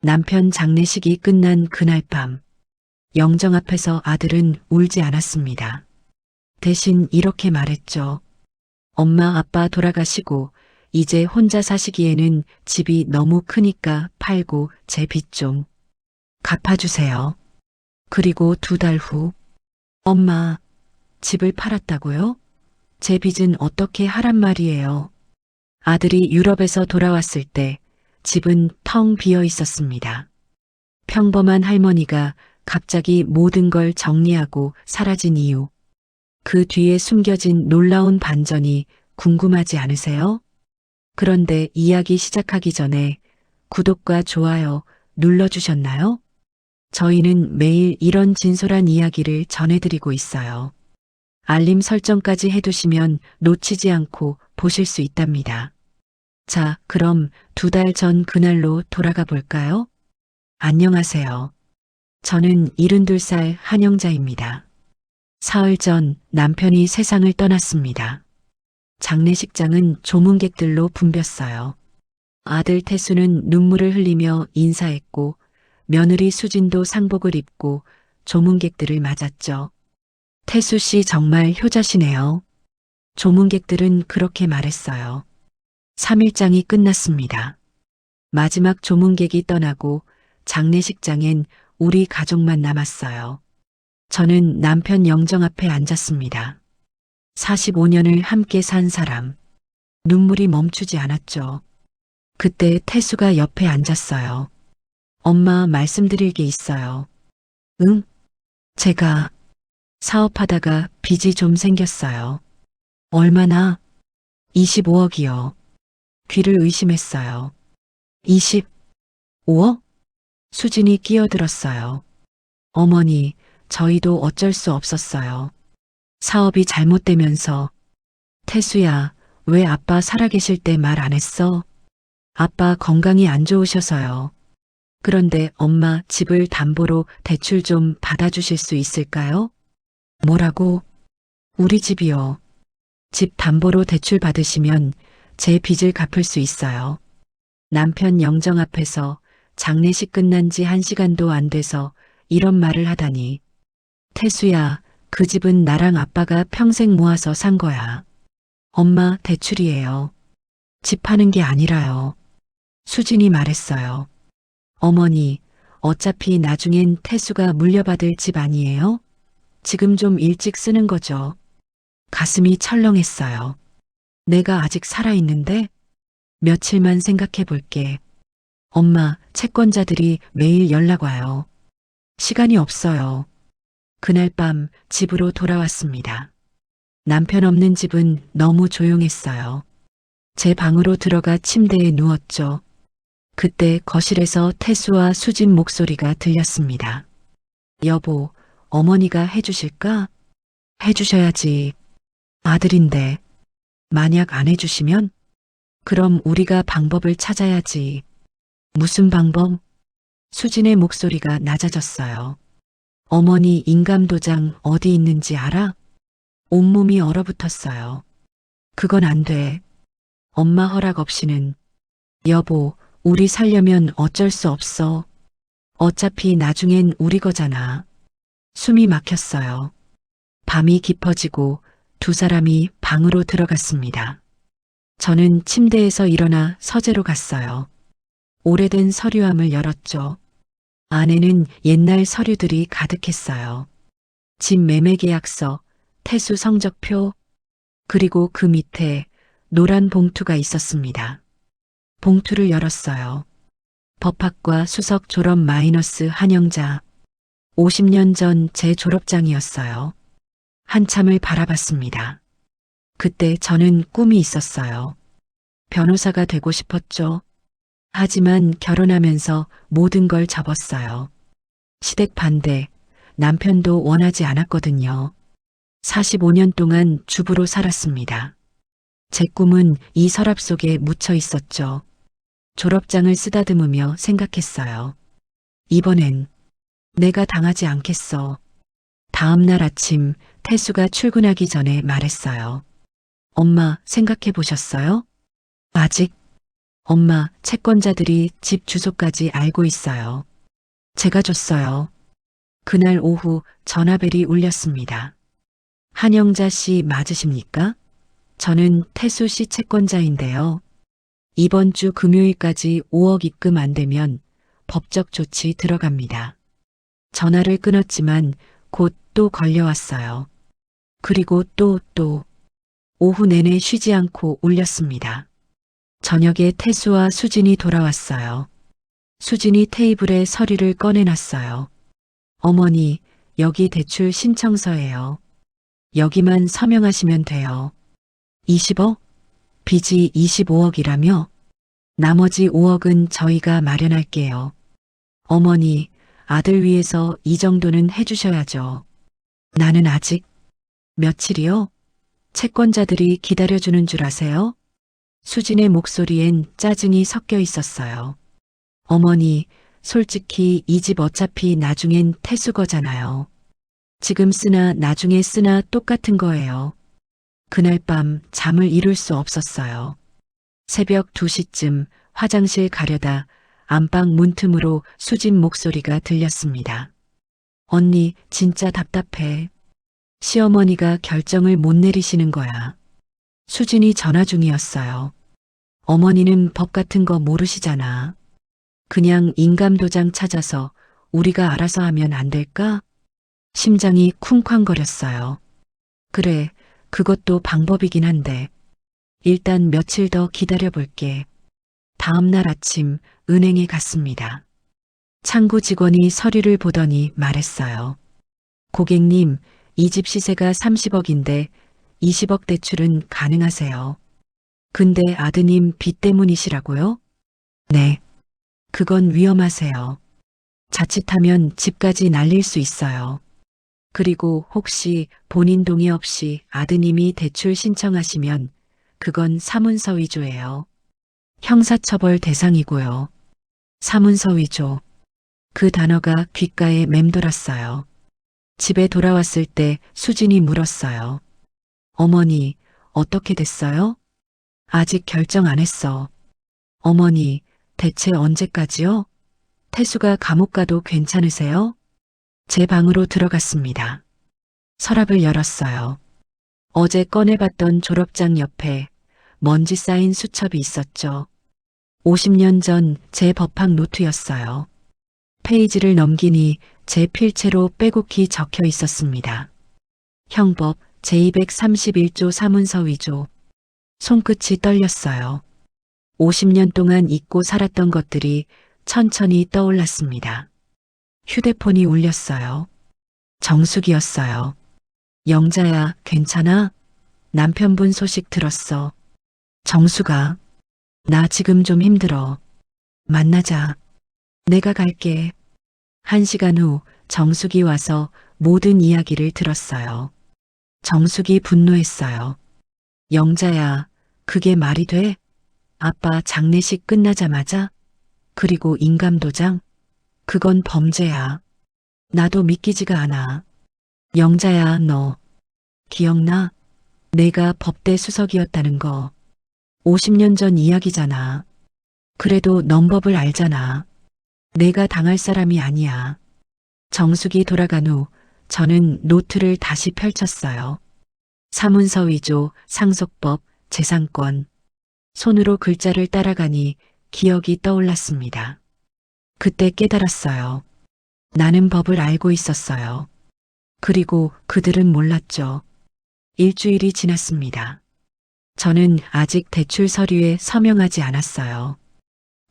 남편 장례식이 끝난 그날 밤, 영정 앞에서 아들은 울지 않았습니다. 대신 이렇게 말했죠. 엄마 아빠 돌아가시고 이제 혼자 사시기에는 집이 너무 크니까 팔고 제 빚 좀 갚아주세요. 그리고 2달 후, 엄마, 집을 팔았다고요? 제 빚은 어떻게 하란 말이에요? 아들이 유럽에서 돌아왔을 때 집은 텅 비어 있었습니다. 평범한 할머니가 갑자기 모든 걸 정리하고 사라진 이유, 그 뒤에 숨겨진 놀라운 반전이 궁금하지 않으세요? 그런데 이야기 시작하기 전에 구독과 좋아요 눌러주셨나요? 저희는 매일 이런 진솔한 이야기를 전해드리고 있어요. 알림 설정까지 해두시면 놓치지 않고 보실 수 있답니다. 자, 그럼 2달 전 그날로 돌아가 볼까요? 안녕하세요. 저는 72살 한영자입니다. 사흘 전 남편이 세상을 떠났습니다. 장례식장은 조문객들로 붐볐어요. 아들 태수는 눈물을 흘리며 인사했고 며느리 수진도 상복을 입고 조문객들을 맞았죠. 태수 씨 정말 효자시네요. 조문객들은 그렇게 말했어요. 3일장이 끝났습니다. 마지막 조문객이 떠나고 장례식장엔 우리 가족만 남았어요. 저는 남편 영정 앞에 앉았습니다. 45년을 함께 산 사람. 눈물이 멈추지 않았죠. 그때 태수가 옆에 앉았어요. 엄마 말씀드릴 게 있어요. 응? 제가 사업하다가 빚이 좀 생겼어요. 얼마나? 25억이요. 귀를 의심했어요. 25억? 수진이 끼어들었어요. 어머니, 저희도 어쩔 수 없었어요. 사업이 잘못되면서. 태수야, 왜 아빠 살아계실 때 말 안 했어? 아빠 건강이 안 좋으셔서요. 그런데 엄마 집을 담보로 대출 좀 받아주실 수 있을까요? 뭐라고? 우리 집이요. 집 담보로 대출 받으시면 제 빚을 갚을 수 있어요. 남편 영정 앞에서 장례식 끝난 지 1시간도 안 돼서 이런 말을 하다니. 태수야, 그 집은 나랑 아빠가 평생 모아서 산 거야. 엄마 대출이에요. 집 파는 게 아니라요. 수진이 말했어요. 어머니, 어차피 나중엔 태수가 물려받을 집 아니에요? 지금 좀 일찍 쓰는 거죠. 가슴이 철렁했어요. 내가 아직 살아있는데? 며칠만 생각해 볼게. 엄마, 채권자들이 매일 연락 와요. 시간이 없어요. 그날 밤 집으로 돌아왔습니다. 남편 없는 집은 너무 조용했어요. 제 방으로 들어가 침대에 누웠죠. 그때 거실에서 태수와 수진 목소리가 들렸습니다. 여보, 어머니가 해주실까? 해주셔야지. 아들인데. 만약 안 해주시면? 그럼 우리가 방법을 찾아야지. 무슨 방법? 수진의 목소리가 낮아졌어요. 어머니 인감도장 어디 있는지 알아? 온몸이 얼어붙었어요. 그건 안 돼. 엄마 허락 없이는. 여보, 우리 살려면 어쩔 수 없어. 어차피 나중엔 우리 거잖아. 숨이 막혔어요. 밤이 깊어지고 2사람이 방으로 들어갔습니다. 저는 침대에서 일어나 서재로 갔어요. 오래된 서류함을 열었죠. 안에는 옛날 서류들이 가득했어요. 집 매매 계약서, 태수 성적표, 그리고 그 밑에 노란 봉투가 있었습니다. 봉투를 열었어요. 법학과 수석 졸업 마이너스 한영자. 50년 전 제 졸업장이었어요. 한참을 바라봤습니다. 그때 저는 꿈이 있었어요. 변호사가 되고 싶었죠. 하지만 결혼하면서 모든 걸 접었어요. 시댁 반대, 남편도 원하지 않았거든요. 45년 동안 주부로 살았습니다. 제 꿈은 이 서랍 속에 묻혀 있었죠. 졸업장을 쓰다듬으며 생각했어요. 이번엔 내가 당하지 않겠어. 다음 날 아침 태수가 출근하기 전에 말했어요. 엄마 생각해 보셨어요? 아직? 엄마, 채권자들이 집 주소까지 알고 있어요. 제가 줬어요. 그날 오후 전화벨이 울렸습니다. 한영자 씨 맞으십니까? 저는 태수 씨 채권자인데요. 이번 주 금요일까지 5억 입금 안 되면 법적 조치 들어갑니다. 전화를 끊었지만 곧 또 걸려왔어요. 그리고 또 오후 내내 쉬지 않고 울렸습니다. 저녁에 태수와 수진이 돌아왔어요. 수진이 테이블에 서류를 꺼내놨어요. 어머니, 여기 대출 신청서예요. 여기만 서명하시면 돼요. 20억? 빚이 25억이라며? 나머지 5억은 저희가 마련할게요. 어머니, 아들 위해서 이 정도는 해주셔야죠. 나는 아직 며칠이요? 채권자들이 기다려주는 줄 아세요? 수진의 목소리엔 짜증이 섞여 있었어요. 어머니, 솔직히 이 집 어차피 나중엔 태수 거잖아요. 지금 쓰나 나중에 쓰나 똑같은 거예요. 그날 밤 잠을 이룰 수 없었어요. 새벽 2시쯤 화장실 가려다 안방 문틈으로 수진 목소리가 들렸습니다. 언니, 진짜 답답해. 시어머니가 결정을 못 내리시는 거야. 수진이 전화 중이었어요. 어머니는 법 같은 거 모르시잖아. 그냥 인감도장 찾아서 우리가 알아서 하면 안 될까? 심장이 쿵쾅거렸어요. 그래, 그것도 방법이긴 한데. 일단 며칠 더 기다려볼게. 다음 날 아침 은행에 갔습니다. 창구 직원이 서류를 보더니 말했어요. 고객님, 이 집 시세가 30억인데 20억 대출은 가능하세요. 근데 아드님 빚 때문이시라고요? 네. 그건 위험하세요. 자칫하면 집까지 날릴 수 있어요. 그리고 혹시 본인 동의 없이 아드님이 대출 신청하시면 그건 사문서 위조예요. 형사처벌 대상이고요. 사문서 위조. 그 단어가 귓가에 맴돌았어요. 집에 돌아왔을 때 수진이 물었어요. 어머니, 어떻게 됐어요? 아직 결정 안 했어. 어머니, 대체 언제까지요? 태수가 감옥 가도 괜찮으세요? 제 방으로 들어갔습니다. 서랍을 열었어요. 어제 꺼내봤던 졸업장 옆에 먼지 쌓인 수첩이 있었죠. 50년 전 제 법학 노트였어요. 페이지를 넘기니 제 필체로 빼곡히 적혀 있었습니다. 형법 제231조 사문서 위조. 손끝이 떨렸어요. 50년 동안 잊고 살았던 것들이 천천히 떠올랐습니다. 휴대폰이 울렸어요. 정숙이었어요. 영자야, 괜찮아? 남편분 소식 들었어. 정수가, 나 지금 좀 힘들어. 만나자. 내가 갈게. 1시간 후 정숙이 와서 모든 이야기를 들었어요. 정숙이 분노했어요. 영자야, 그게 말이 돼? 아빠 장례식 끝나자마자? 그리고 인감도장? 그건 범죄야. 나도 믿기지가 않아. 영자야, 너 기억나? 내가 법대 수석이었다는 거. 50년 전 이야기잖아. 그래도 넌 법을 알잖아. 내가 당할 사람이 아니야. 정숙이 돌아간 후 저는 노트를 다시 펼쳤어요. 사문서 위조, 상속법, 재산권. 손으로 글자를 따라가니 기억이 떠올랐습니다. 그때 깨달았어요. 나는 법을 알고 있었어요. 그리고 그들은 몰랐죠. 일주일이 지났습니다. 저는 아직 대출 서류에 서명하지 않았어요.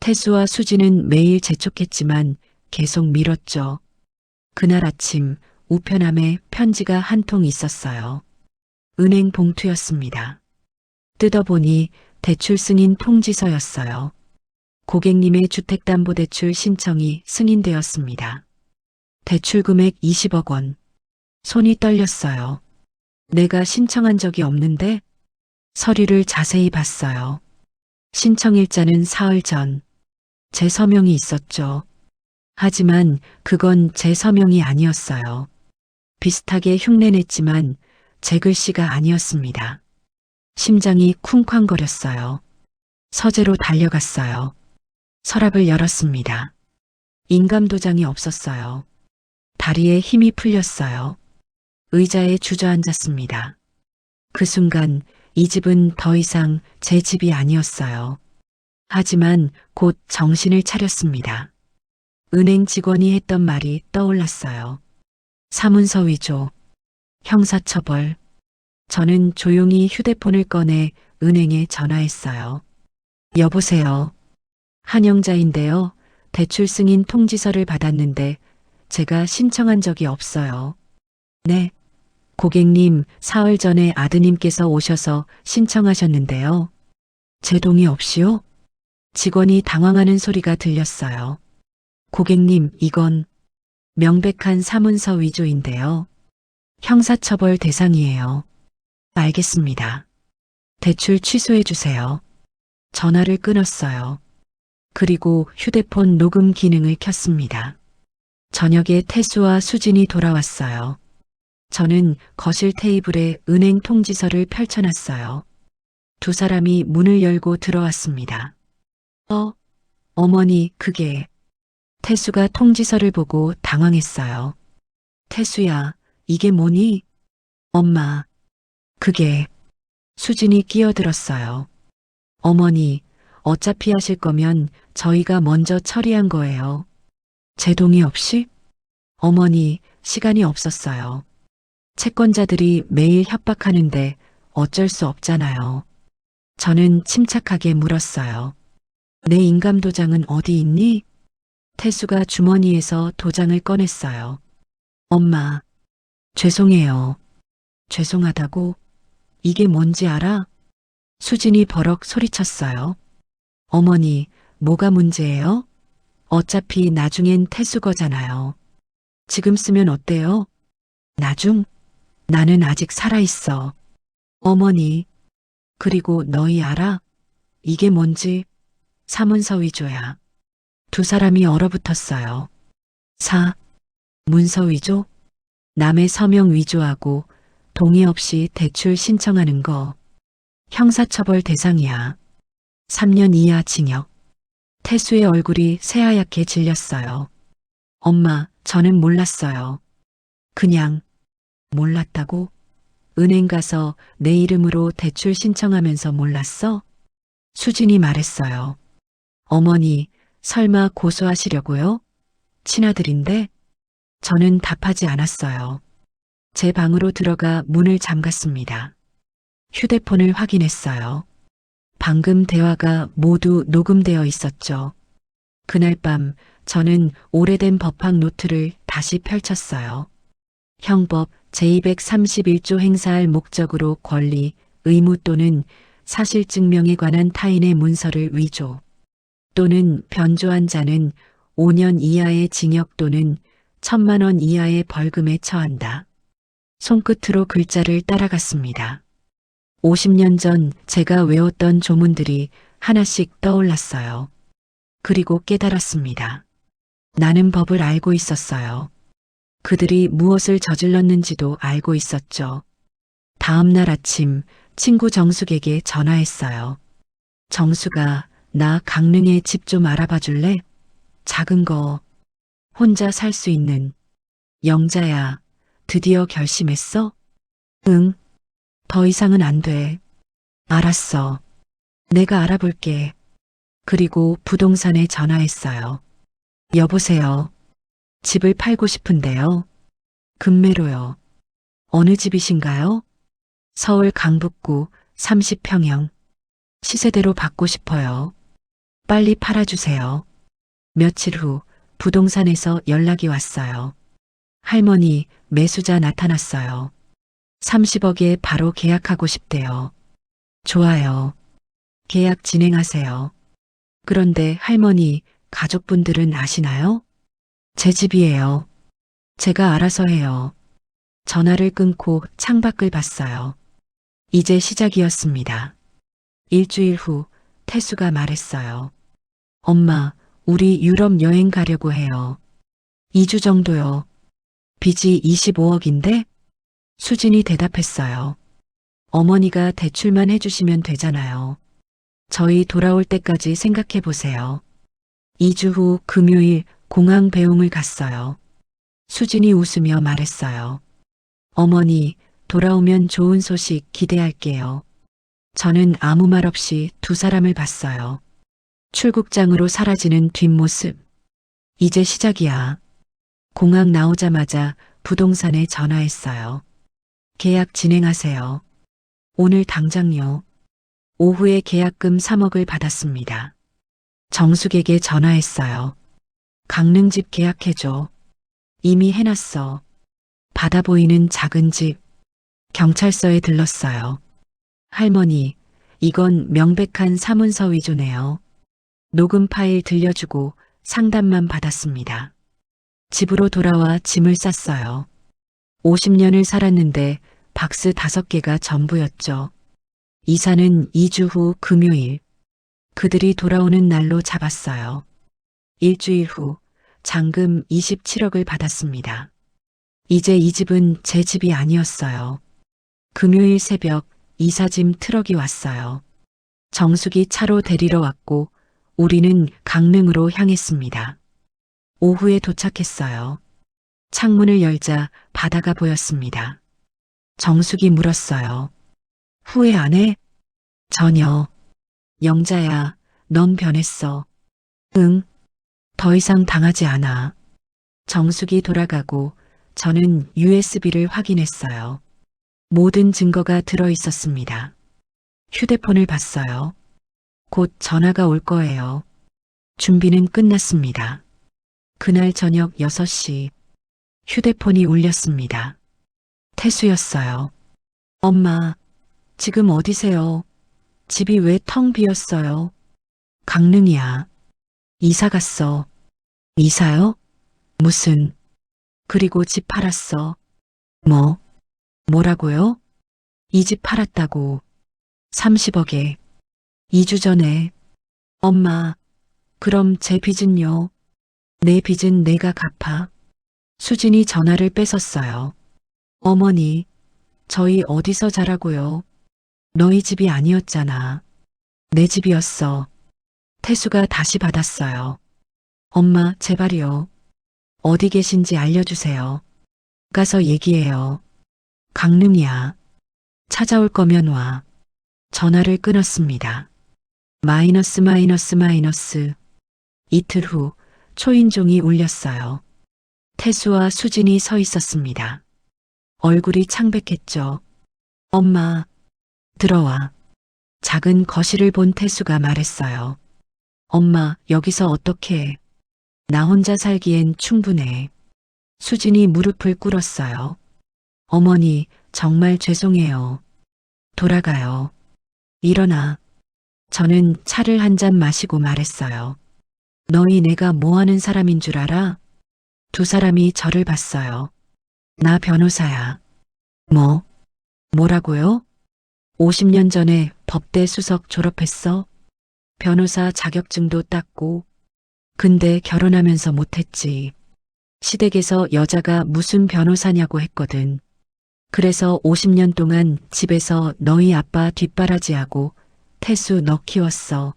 태수와 수지는 매일 재촉했지만 계속 미뤘죠. 그날 아침 우편함에 편지가 한 통 있었어요. 은행 봉투였습니다. 뜯어보니 대출 승인 통지서였어요. 고객님의 주택담보대출 신청이 승인되었습니다. 대출 금액 20억 원. 손이 떨렸어요. 내가 신청한 적이 없는데? 서류를 자세히 봤어요. 신청일자는 사흘 전. 제 서명이 있었죠. 하지만 그건 제 서명이 아니었어요. 비슷하게 흉내냈지만 제 글씨가 아니었습니다. 심장이 쿵쾅거렸어요. 서재로 달려갔어요. 서랍을 열었습니다. 인감도장이 없었어요. 다리에 힘이 풀렸어요. 의자에 주저앉았습니다. 그 순간 이 집은 더 이상 제 집이 아니었어요. 하지만 곧 정신을 차렸습니다. 은행 직원이 했던 말이 떠올랐어요. 사문서 위조, 형사처벌. 저는 조용히 휴대폰을 꺼내 은행에 전화했어요. 여보세요. 한영자인데요. 대출 승인 통지서를 받았는데 제가 신청한 적이 없어요. 네. 고객님, 사흘 전에 아드님께서 오셔서 신청하셨는데요. 제 동의 없이요? 직원이 당황하는 소리가 들렸어요. 고객님, 이건 명백한 사문서 위조인데요. 형사처벌 대상이에요. 알겠습니다. 대출 취소해 주세요. 전화를 끊었어요. 그리고 휴대폰 녹음 기능을 켰습니다. 저녁에 태수와 수진이 돌아왔어요. 저는 거실 테이블에 은행 통지서를 펼쳐놨어요. 두 사람이 문을 열고 들어왔습니다. 어머니, 그게. 태수가 통지서를 보고 당황했어요. 태수야, 이게 뭐니? 엄마, 그게. 수진이 끼어들었어요. 어머니, 어차피 하실 거면 저희가 먼저 처리한 거예요. 제 동의 없이? 어머니, 시간이 없었어요. 채권자들이 매일 협박하는데 어쩔 수 없잖아요. 저는 침착하게 물었어요. 내 인감도장은 어디 있니? 태수가 주머니에서 도장을 꺼냈어요. 엄마, 죄송해요. 죄송하다고? 이게 뭔지 알아? 수진이 버럭 소리쳤어요. 어머니, 뭐가 문제예요? 어차피 나중엔 태수 거잖아요. 지금 쓰면 어때요? 나중? 나는 아직 살아있어. 어머니, 그리고 너희 알아? 이게 뭔지? 사문서 위조야. 두 사람이 얼어붙었어요. 문서 위조? 남의 서명 위조하고 동의 없이 대출 신청하는 거. 형사처벌 대상이야. 3년 이하 징역. 태수의 얼굴이 새하얗게 질렸어요. 엄마, 저는 몰랐어요. 그냥 몰랐다고? 은행 가서 내 이름으로 대출 신청하면서 몰랐어? 수진이 말했어요. 어머니, 설마 고소하시려고요? 친아들인데? 저는 답하지 않았어요. 제 방으로 들어가 문을 잠갔습니다. 휴대폰을 확인했어요. 방금 대화가 모두 녹음되어 있었죠. 그날 밤 저는 오래된 법학 노트를 다시 펼쳤어요. 형법 제231조 행사할 목적으로 권리, 의무 또는 사실증명에 관한 타인의 문서를 위조 또는 변조한 자는 5년 이하의 징역 또는 1,000만 원 이하의 벌금에 처한다. 손끝으로 글자를 따라갔습니다. 50년 전 제가 외웠던 조문들이 하나씩 떠올랐어요. 그리고 깨달았습니다. 나는 법을 알고 있었어요. 그들이 무엇을 저질렀는지도 알고 있었죠. 다음 날 아침 친구 정숙에게 전화했어요. 정숙아, 나 강릉에 집 좀 알아봐 줄래? 작은 거, 혼자 살 수 있는. 영자야, 드디어 결심했어? 응, 더 이상은 안 돼. 알았어. 내가 알아볼게. 그리고 부동산에 전화했어요. 여보세요. 집을 팔고 싶은데요. 금매로요. 어느 집이신가요? 서울 강북구 30평형. 시세대로 받고 싶어요. 빨리 팔아주세요. 며칠 후 부동산에서 연락이 왔어요. 할머니, 매수자 나타났어요. 30억에 바로 계약하고 싶대요. 좋아요. 계약 진행하세요. 그런데 할머니, 가족분들은 아시나요? 제 집이에요. 제가 알아서 해요. 전화를 끊고 창밖을 봤어요. 이제 시작이었습니다. 일주일 후 태수가 말했어요. 엄마, 우리 유럽 여행 가려고 해요. 2주 정도요. 빚이 25억인데? 수진이 대답했어요. 어머니가 대출만 해주시면 되잖아요. 저희 돌아올 때까지 생각해 보세요. 2주 후 금요일 공항 배웅을 갔어요. 수진이 웃으며 말했어요. 어머니, 돌아오면 좋은 소식 기대할게요. 저는 아무 말 없이 두 사람을 봤어요. 출국장으로 사라지는 뒷모습. 이제 시작이야. 공항 나오자마자 부동산에 전화했어요. 계약 진행하세요. 오늘 당장요. 오후에 계약금 3억을 받았습니다. 정숙에게 전화했어요. 강릉집 계약해줘. 이미 해놨어. 바다 보이는 작은 집. 경찰서에 들렀어요. 할머니, 이건 명백한 사문서 위조네요. 녹음 파일 들려주고 상담만 받았습니다. 집으로 돌아와 짐을 쌌어요. 50년을 살았는데 박스 5개가 전부였죠. 이사는 2주 후 금요일. 그들이 돌아오는 날로 잡았어요. 일주일 후 잔금 27억을 받았습니다. 이제 이 집은 제 집이 아니었어요. 금요일 새벽 이사짐 트럭이 왔어요. 정숙이 차로 데리러 왔고 우리는 강릉으로 향했습니다. 오후에 도착했어요. 창문을 열자 바다가 보였습니다. 정숙이 물었어요. 후회 안 해? 전혀. 영자야, 넌 변했어. 응, 더 이상 당하지 않아. 정숙이 돌아가고 저는 USB를 확인했어요. 모든 증거가 들어 있었습니다. 휴대폰을 봤어요. 곧 전화가 올 거예요. 준비는 끝났습니다. 그날 저녁 6시 휴대폰이 울렸습니다. 태수였어요. 엄마, 지금 어디세요? 집이 왜 텅 비었어요? 강릉이야. 이사 갔어. 이사요? 무슨? 그리고 집 팔았어. 뭐? 뭐라고요? 이 집 팔았다고. 30억에. 2주 전에. 엄마, 그럼 제 빚은요? 내 빚은 내가 갚아. 수진이 전화를 뺏었어요. 어머니, 저희 어디서 자라고요? 너희 집이 아니었잖아. 내 집이었어. 태수가 다시 받았어요. 엄마, 제발이요. 어디 계신지 알려주세요. 가서 얘기해요. 강릉이야. 찾아올 거면 와. 전화를 끊었습니다. 마이너스. 이틀 후 초인종이 울렸어요. 태수와 수진이 서 있었습니다. 얼굴이 창백했죠. 엄마, 들어와. 작은 거실을 본 태수가 말했어요. 엄마, 여기서 어떻게 해? 나 혼자 살기엔 충분해. 수진이 무릎을 꿇었어요. 어머니, 정말 죄송해요. 돌아가요. 일어나. 저는 차를 한 잔 마시고 말했어요. 너희 내가 뭐 하는 사람인 줄 알아? 두 사람이 저를 봤어요. 나 변호사야. 뭐? 뭐라고요? 50년 전에 법대 수석 졸업했어? 변호사 자격증도 땄고. 근데 결혼하면서 못했지. 시댁에서 여자가 무슨 변호사냐고 했거든. 그래서 50년 동안 집에서 너희 아빠 뒷바라지하고 태수 너 키웠어.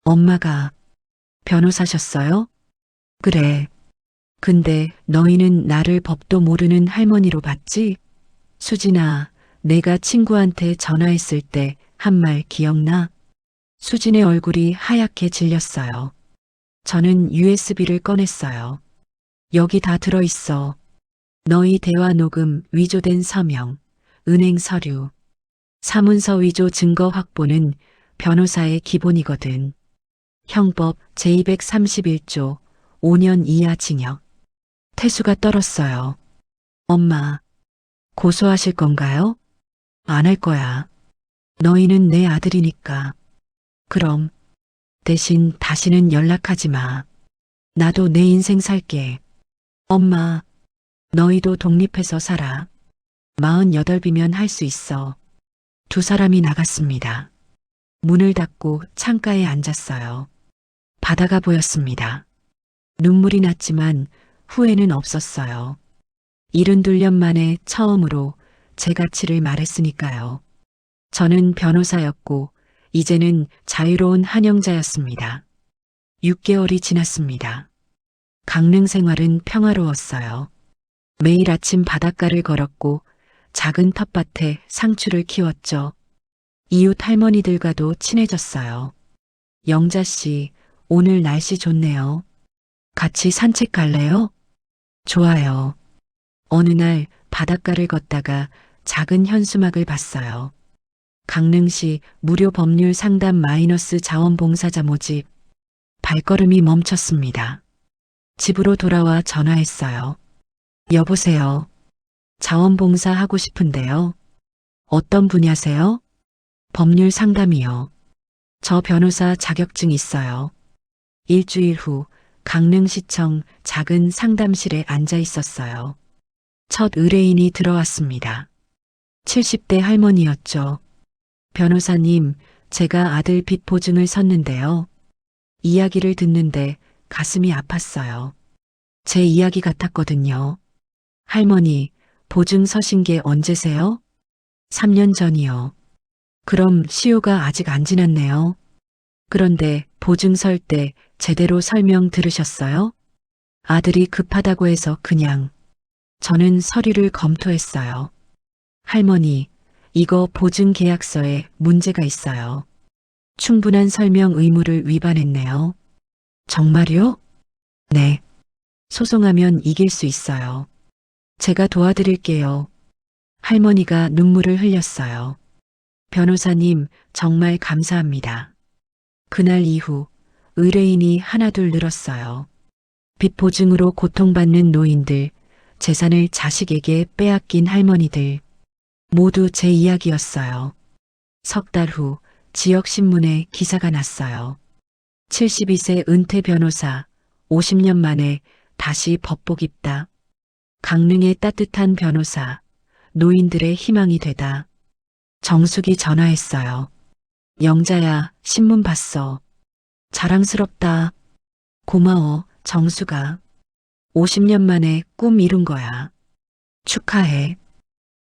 엄마가 변호사셨어요? 그래. 근데 너희는 나를 법도 모르는 할머니로 봤지? 수진아, 내가 친구한테 전화했을 때 한 말 기억나? 수진의 얼굴이 하얗게 질렸어요. 저는 USB를 꺼냈어요. 여기 다 들어있어. 너희 대화 녹음, 위조된 서명, 은행 서류, 사문서 위조 증거 확보는 변호사의 기본이거든. 형법 제231조 5년 이하 징역. 태수가 떨었어요. 엄마, 고소하실 건가요? 안 할 거야. 너희는 내 아들이니까. 그럼 대신 다시는 연락하지 마. 나도 내 인생 살게. 엄마, 너희도 독립해서 살아. 48이면 할 수 있어. 두 사람이 나갔습니다. 문을 닫고 창가에 앉았어요. 바다가 보였습니다. 눈물이 났지만 후회는 없었어요. 72년 만에 처음으로 제 가치를 말했으니까요. 저는 변호사였고 이제는 자유로운 한영자였습니다. 6개월이 지났습니다. 강릉 생활은 평화로웠어요. 매일 아침 바닷가를 걸었고 작은 텃밭에 상추를 키웠죠. 이웃 할머니들과도 친해졌어요. 영자 씨, 오늘 날씨 좋네요. 같이 산책 갈래요? 좋아요. 어느 날 바닷가를 걷다가 작은 현수막을 봤어요. 강릉시 무료 법률 상담 마이너스 자원봉사자 모집. 발걸음이 멈췄습니다. 집으로 돌아와 전화했어요. 여보세요. 자원봉사 하고 싶은데요. 어떤 분야세요? 법률 상담이요. 저 변호사 자격증 있어요. 일주일 후 강릉시청 작은 상담실에 앉아 있었어요. 첫 의뢰인이 들어왔습니다. 70대 할머니였죠. 변호사님, 제가 아들 빚 보증을 섰는데요. 이야기를 듣는데 가슴이 아팠어요. 제 이야기 같았거든요. 할머니, 보증 서신 게 언제세요? 3년 전이요. 그럼 시효가 아직 안 지났네요. 그런데 보증 설 때 제대로 설명 들으셨어요? 아들이 급하다고 해서 그냥. 저는 서류를 검토했어요. 할머니, 이거 보증 계약서에 문제가 있어요. 충분한 설명 의무를 위반했네요. 정말요? 네. 소송하면 이길 수 있어요. 제가 도와드릴게요. 할머니가 눈물을 흘렸어요. 변호사님, 정말 감사합니다. 그날 이후 의뢰인이 하나둘 늘었어요. 빚 보증으로 고통받는 노인들, 재산을 자식에게 빼앗긴 할머니들, 모두 제 이야기였어요. 석 달 후 지역신문에 기사가 났어요. 72세 은퇴 변호사, 50년 만에 다시 법복 입다. 강릉의 따뜻한 변호사, 노인들의 희망이 되다. 정숙이 전화했어요. 영자야, 신문 봤어. 자랑스럽다. 고마워, 정수가. 50년 만에 꿈 이룬 거야. 축하해.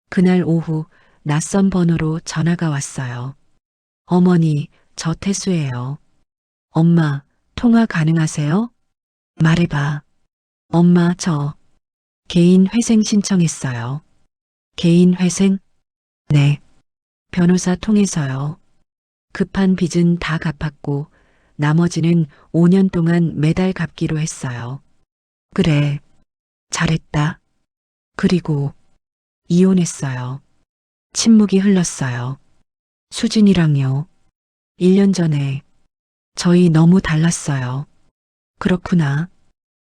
그날 오후 낯선 번호로 전화가 왔어요. 어머니, 저 태수예요. 엄마, 통화 가능하세요? 말해봐. 엄마, 저 개인 회생 신청했어요. 개인 회생? 네. 변호사 통해서요. 급한 빚은 다 갚았고 나머지는 5년 동안 매달 갚기로 했어요. 그래. 잘했다. 그리고 이혼했어요. 침묵이 흘렀어요. 수진이랑요. 1년 전에. 저희 너무 달랐어요. 그렇구나.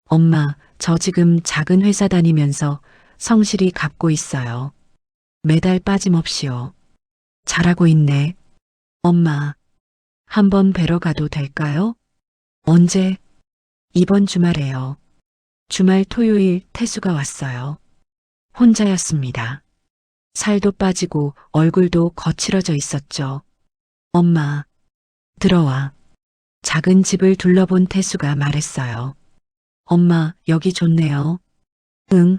엄마, 저 지금 작은 회사 다니면서 성실히 갚고 있어요. 매달 빠짐없이요. 잘하고 있네. 엄마, 한번 뵈러 가도 될까요? 언제? 이번 주말에요. 주말 토요일 태수가 왔어요. 혼자였습니다. 살도 빠지고 얼굴도 거칠어져 있었죠. 엄마, 들어와. 작은 집을 둘러본 태수가 말했어요. 엄마, 여기 좋네요. 응,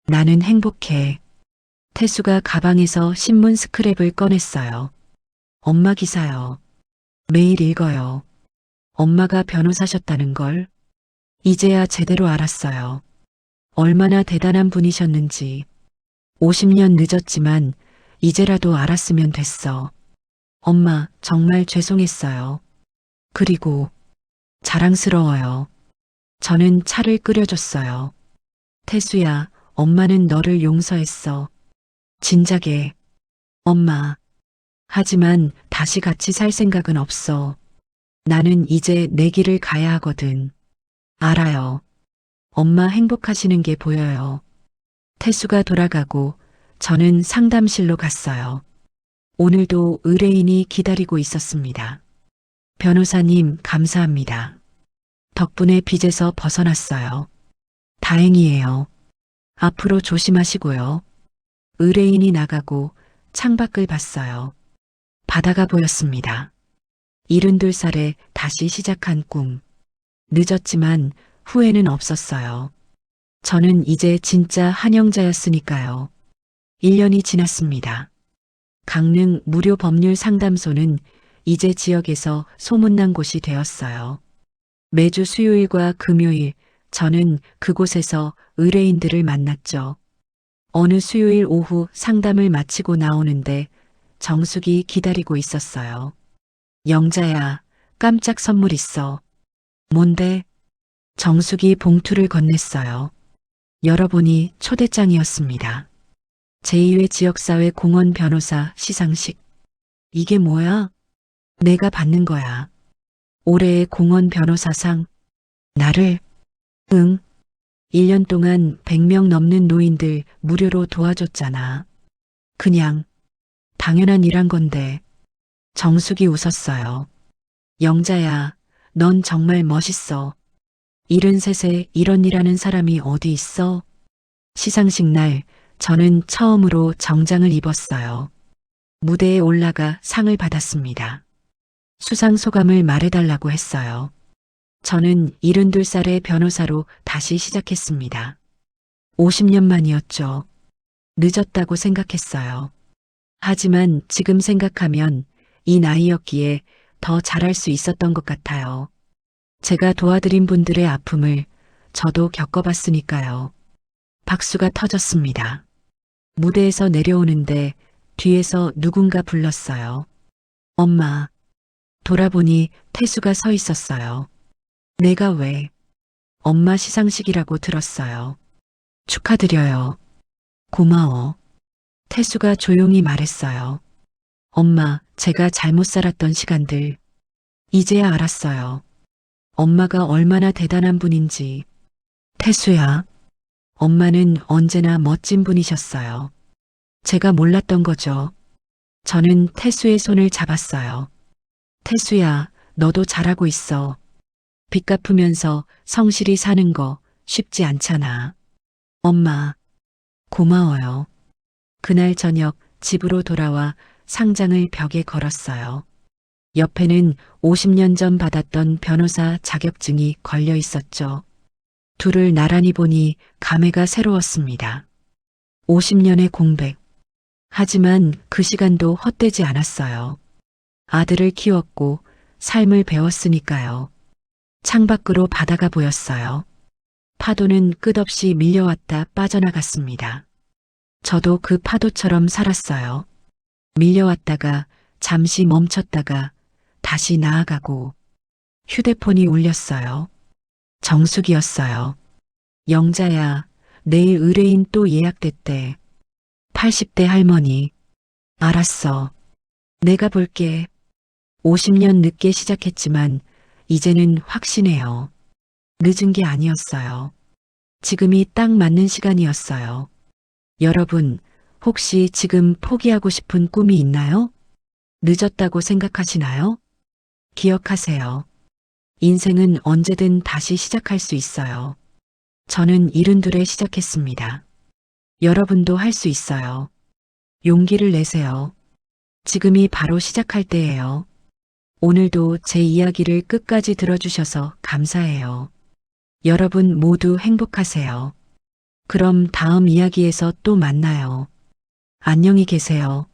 나는 행복해. 태수가 가방에서 신문 스크랩을 꺼냈어요. 엄마 기사요. 매일 읽어요. 엄마가 변호사셨다는 걸 이제야 제대로 알았어요. 얼마나 대단한 분이셨는지. 50년 늦었지만 이제라도 알았으면 됐어. 엄마, 정말 죄송했어요. 그리고 자랑스러워요. 저는 차를 끓여줬어요. 태수야, 엄마는 너를 용서했어. 진작에. 엄마. 하지만 다시 같이 살 생각은 없어. 나는 이제 내 길을 가야 하거든. 알아요. 엄마 행복하시는 게 보여요. 태수가 돌아가고 저는 상담실로 갔어요. 오늘도 의뢰인이 기다리고 있었습니다. 변호사님, 감사합니다. 덕분에 빚에서 벗어났어요. 다행이에요. 앞으로 조심하시고요. 의뢰인이 나가고 창밖을 봤어요. 바다가 보였습니다. 72살에 다시 시작한 꿈. 늦었지만 후회는 없었어요. 저는 이제 진짜 한영자였으니까요. 1년이 지났습니다. 강릉 무료 법률 상담소는 이제 지역에서 소문난 곳이 되었어요. 매주 수요일과 금요일 저는 그곳에서 의뢰인들을 만났죠. 어느 수요일 오후 상담을 마치고 나오는데 정숙이 기다리고 있었어요. 영자야, 깜짝 선물 있어. 뭔데? 정숙이 봉투를 건넸어요. 열어보니 초대장이었습니다. 제2회 지역사회 공원 변호사 시상식. 이게 뭐야? 내가 받는 거야. 올해의 공원 변호사상. 나를? 응. 1년 동안 100명 넘는 노인들 무료로 도와줬잖아. 그냥 당연한 일한 건데. 정숙이 웃었어요. 영자야, 넌 정말 멋있어. 73에 이런 일하는 사람이 어디 있어? 시상식 날 저는 처음으로 정장을 입었어요. 무대에 올라가 상을 받았습니다. 수상 소감을 말해달라고 했어요. 저는 72살의 변호사로 다시 시작했습니다. 50년 만이었죠. 늦었다고 생각했어요. 하지만 지금 생각하면 이 나이였기에 더 잘할 수 있었던 것 같아요. 제가 도와드린 분들의 아픔을 저도 겪어봤으니까요. 박수가 터졌습니다. 무대에서 내려오는데 뒤에서 누군가 불렀어요. 엄마. 돌아보니 태수가 서 있었어요. 내가 왜? 엄마 시상식이라고 들었어요. 축하드려요. 고마워. 태수가 조용히 말했어요. 엄마, 제가 잘못 살았던 시간들. 이제야 알았어요. 엄마가 얼마나 대단한 분인지. 태수야. 엄마는 언제나 멋진 분이셨어요. 제가 몰랐던 거죠. 저는 태수의 손을 잡았어요. 태수야, 너도 잘하고 있어. 빚 갚으면서 성실히 사는 거 쉽지 않잖아. 엄마, 고마워요. 그날 저녁 집으로 돌아와 상장을 벽에 걸었어요. 옆에는 50년 전 받았던 변호사 자격증이 걸려 있었죠. 둘을 나란히 보니 감회가 새로웠습니다. 50년의 공백. 하지만 그 시간도 헛되지 않았어요. 아들을 키웠고 삶을 배웠으니까요. 창밖으로 바다가 보였어요. 파도는 끝없이 밀려왔다 빠져나갔습니다. 저도 그 파도처럼 살았어요. 밀려왔다가 잠시 멈췄다가 다시 나아가고 휴대폰이 울렸어요. 정숙이었어요. 영자야, 내일 의뢰인 또 예약됐대. 80대 할머니. 알았어. 내가 볼게. 50년 늦게 시작했지만 이제는 확신해요. 늦은 게 아니었어요. 지금이 딱 맞는 시간이었어요. 여러분, 혹시 지금 포기하고 싶은 꿈이 있나요? 늦었다고 생각하시나요? 기억하세요. 인생은 언제든 다시 시작할 수 있어요. 저는 72에 시작했습니다. 여러분도 할 수 있어요. 용기를 내세요. 지금이 바로 시작할 때예요. 오늘도 제 이야기를 끝까지 들어주셔서 감사해요. 여러분 모두 행복하세요. 그럼 다음 이야기에서 또 만나요. 안녕히 계세요.